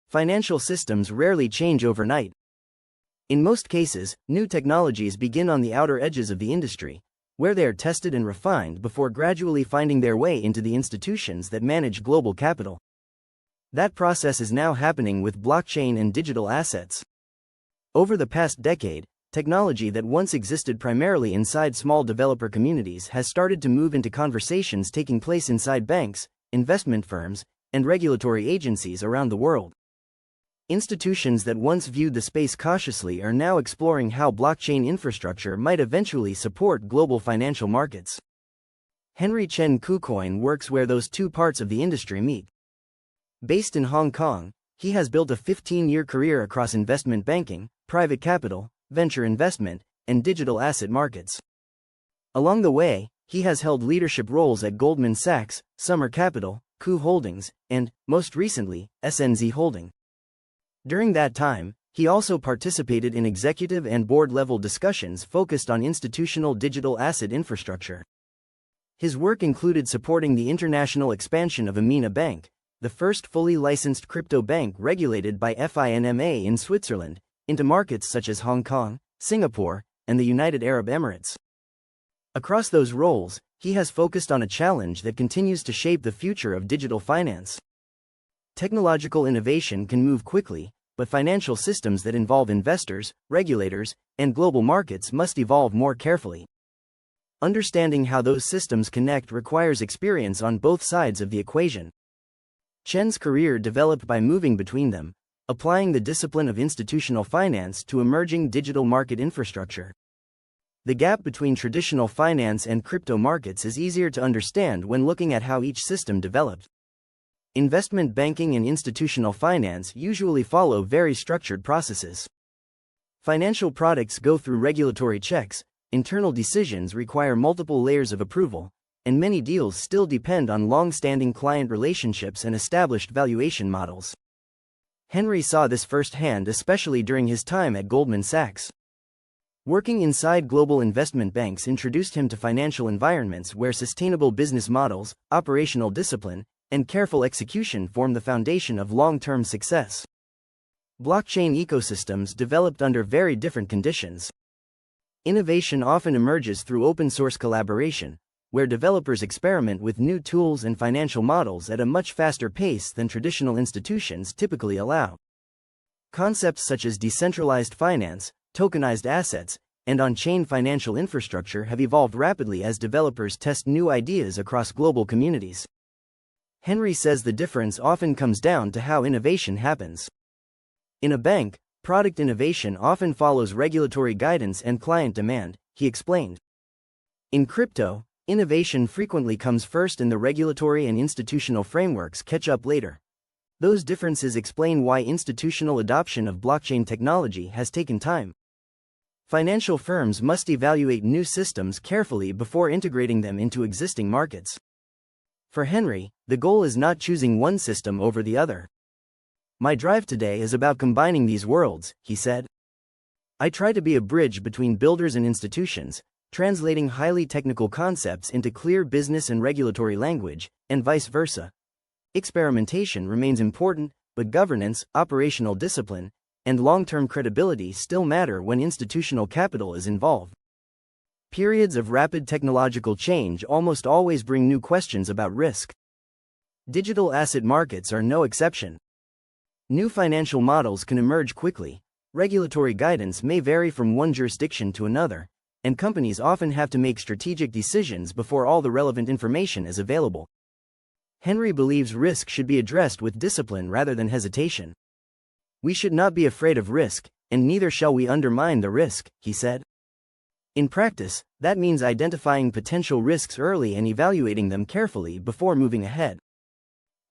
financial systems rarely change overnight. In most cases, new technologies begin on the outer edges of the industry, where they are tested and refined before gradually finding their way into the institutions that manage global capital. That process is now happening with blockchain and digital assets. Over the past decade, technology that once existed primarily inside small developer communities has started to move into conversations taking place inside banks, investment firms, and regulatory agencies around the world. Institutions that once viewed the space cautiously are now exploring how blockchain infrastructure might eventually support global financial markets. Henry Chen KuCoin works where those two parts of the industry meet. Based in Hong Kong, he has built a 15-year career across investment banking, private capital, venture investment, and digital asset markets. Along the way, he has held leadership roles at Goldman Sachs, Summer Capital, Ku Holdings, and, most recently, SNZ Holding. During that time, he also participated in executive and board-level discussions focused on institutional digital asset infrastructure. His work included supporting the international expansion of Amina Bank, the first fully licensed crypto bank regulated by FINMA in Switzerland, into markets such as Hong Kong, Singapore, and the United Arab Emirates. Across those roles, he has focused on a challenge that continues to shape the future of digital finance. Technological innovation can move quickly, but financial systems that involve investors, regulators, and global markets must evolve more carefully. Understanding how those systems connect requires experience on both sides of the equation. Chen's career developed by moving between them, applying the discipline of institutional finance to emerging digital market infrastructure. The gap between traditional finance and crypto markets is easier to understand when looking at how each system developed. Investment banking and institutional finance usually follow very structured processes. Financial products go through regulatory checks, internal decisions require multiple layers of approval, and many deals still depend on long-standing client relationships and established valuation models. Henry saw this firsthand, especially during his time at Goldman Sachs. Working inside global investment banks introduced him to financial environments where sustainable business models, operational discipline, and careful execution form the foundation of long-term success. Blockchain ecosystems developed under very different conditions. Innovation often emerges through open-source collaboration, where developers experiment with new tools and financial models at a much faster pace than traditional institutions typically allow. Concepts such as decentralized finance, tokenized assets, and on-chain financial infrastructure have evolved rapidly as developers test new ideas across global communities. Henry says the difference often comes down to how innovation happens. In a bank, product innovation often follows regulatory guidance and client demand, he explained. In crypto, innovation frequently comes first and the regulatory and institutional frameworks catch up later. Those differences explain why institutional adoption of blockchain technology has taken time. Financial firms must evaluate new systems carefully before integrating them into existing markets. For Henry, the goal is not choosing one system over the other. My drive today is about combining these worlds, he said. I try to be a bridge between builders and institutions, translating highly technical concepts into clear business and regulatory language, and vice versa. Experimentation remains important, but governance, operational discipline, and long-term credibility still matter when institutional capital is involved. Periods of rapid technological change almost always bring new questions about risk. Digital asset markets are no exception. New financial models can emerge quickly, regulatory guidance may vary from one jurisdiction to another, and companies often have to make strategic decisions before all the relevant information is available. Henry believes risk should be addressed with discipline rather than hesitation. We should not be afraid of risk, and neither shall we undermine the risk, he said. In practice, that means identifying potential risks early and evaluating them carefully before moving ahead.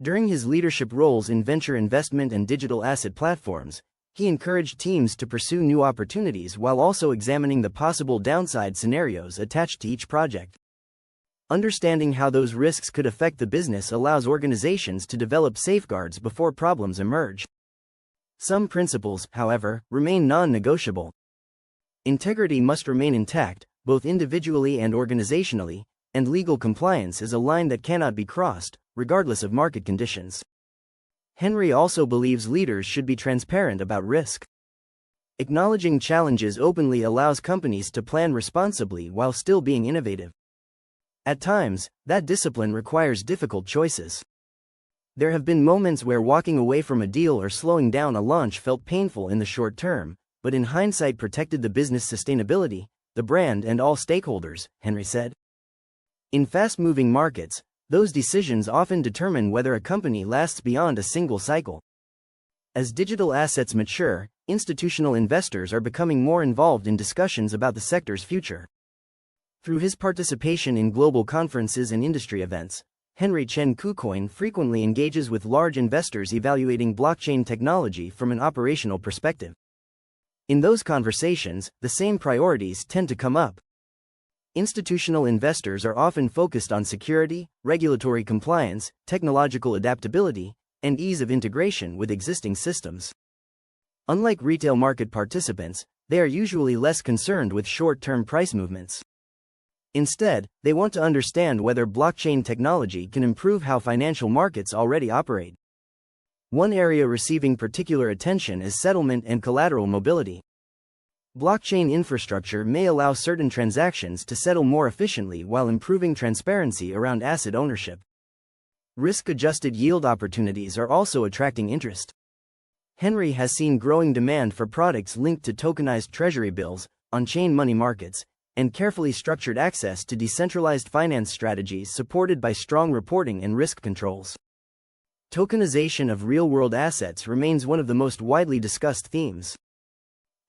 During his leadership roles in venture investment and digital asset platforms, he encouraged teams to pursue new opportunities while also examining the possible downside scenarios attached to each project. Understanding how those risks could affect the business allows organizations to develop safeguards before problems emerge. Some principles, however, remain non-negotiable. Integrity must remain intact, both individually and organizationally, and legal compliance is a line that cannot be crossed, regardless of market conditions. Henry also believes leaders should be transparent about risk. Acknowledging challenges openly allows companies to plan responsibly while still being innovative. At times, that discipline requires difficult choices. There have been moments where walking away from a deal or slowing down a launch felt painful in the short term, but in hindsight protected the business sustainability, the brand, and all stakeholders, Henry said. In fast-moving markets, those decisions often determine whether a company lasts beyond a single cycle. As digital assets mature, institutional investors are becoming more involved in discussions about the sector's future. Through his participation in global conferences and industry events, Chen frequently engages with large investors evaluating blockchain technology from an operational perspective. In those conversations, the same priorities tend to come up. Institutional investors are often focused on security, regulatory compliance, technological adaptability, and ease of integration with existing systems. Unlike retail market participants, they are usually less concerned with short-term price movements. Instead, they want to understand whether blockchain technology can improve how financial markets already operate. One area receiving particular attention is settlement and collateral mobility. Blockchain infrastructure may allow certain transactions to settle more efficiently while improving transparency around asset ownership. Risk-adjusted yield opportunities are also attracting interest. Henry has seen growing demand for products linked to tokenized treasury bills, on-chain money markets, and carefully structured access to decentralized finance strategies supported by strong reporting and risk controls. Tokenization of real-world assets remains one of the most widely discussed themes.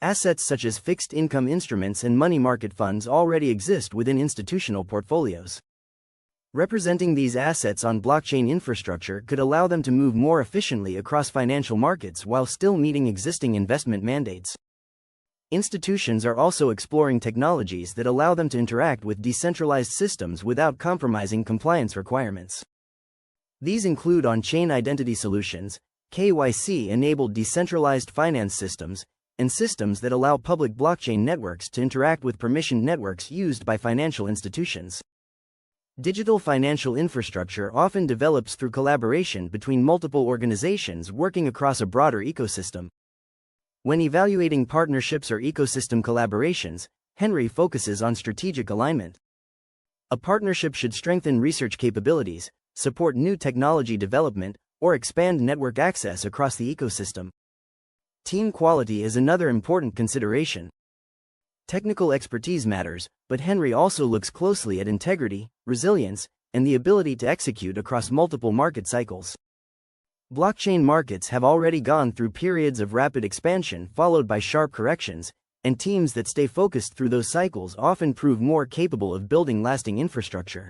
Assets such as fixed-income instruments and money market funds already exist within institutional portfolios. Representing these assets on blockchain infrastructure could allow them to move more efficiently across financial markets while still meeting existing investment mandates. Institutions are also exploring technologies that allow them to interact with decentralized systems without compromising compliance requirements. These include on-chain identity solutions, KYC-enabled decentralized finance systems, and systems that allow public blockchain networks to interact with permissioned networks used by financial institutions. Digital financial infrastructure often develops through collaboration between multiple organizations working across a broader ecosystem. When evaluating partnerships or ecosystem collaborations, Henry focuses on strategic alignment. A partnership should strengthen research capabilities, support new technology development, or expand network access across the ecosystem. Team quality is another important consideration. Technical expertise matters, but Henry also looks closely at integrity, resilience, and the ability to execute across multiple market cycles. Blockchain markets have already gone through periods of rapid expansion followed by sharp corrections, and teams that stay focused through those cycles often prove more capable of building lasting infrastructure.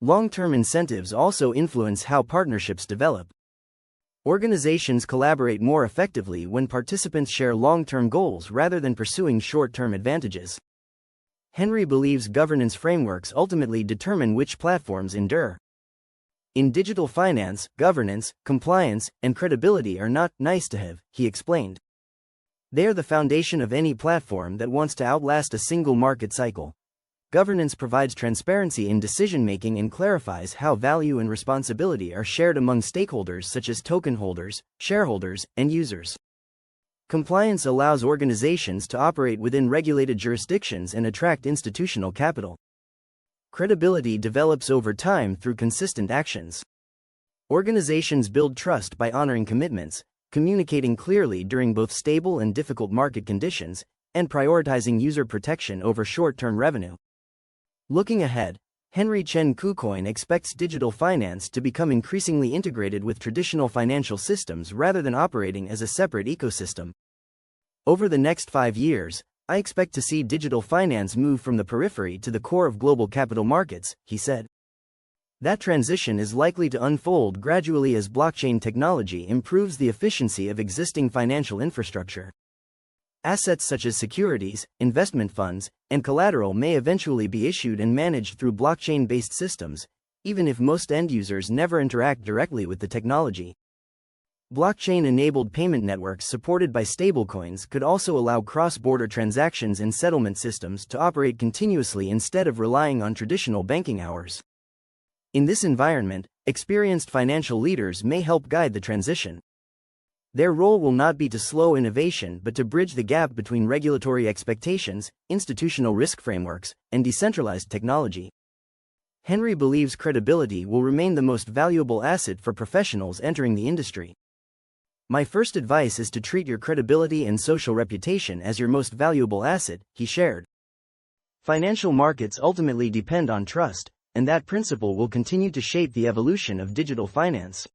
Long-term incentives also influence how partnerships develop. Organizations collaborate more effectively when participants share long-term goals rather than pursuing short-term advantages. Henry believes governance frameworks ultimately determine which platforms endure. In digital finance, governance, compliance, and credibility are not nice to have, he explained. They are the foundation of any platform that wants to outlast a single market cycle. Governance provides transparency in decision-making and clarifies how value and responsibility are shared among stakeholders such as token holders, shareholders, and users. Compliance allows organizations to operate within regulated jurisdictions and attract institutional capital. Credibility develops over time through consistent actions. Organizations build trust by honoring commitments, communicating clearly during both stable and difficult market conditions, and prioritizing user protection over short-term revenue. Looking ahead, Chen expects digital finance to become increasingly integrated with traditional financial systems rather than operating as a separate ecosystem. Over the next 5 years, I expect to see digital finance move from the periphery to the core of global capital markets, he said. That transition is likely to unfold gradually as blockchain technology improves the efficiency of existing financial infrastructure. Assets such as securities, investment funds, and collateral may eventually be issued and managed through blockchain-based systems, even if most end users never interact directly with the technology. Blockchain-enabled payment networks supported by stablecoins could also allow cross-border transactions and settlement systems to operate continuously instead of relying on traditional banking hours. In this environment, Experienced financial leaders may help guide the transition. Their role will not be to slow innovation but to bridge the gap between regulatory expectations, institutional risk frameworks, and decentralized technology. Henry believes credibility will remain the most valuable asset for professionals entering the industry. My first advice is to treat your credibility and social reputation as your most valuable asset, he shared. Financial markets ultimately depend on trust, and that principle will continue to shape the evolution of digital finance.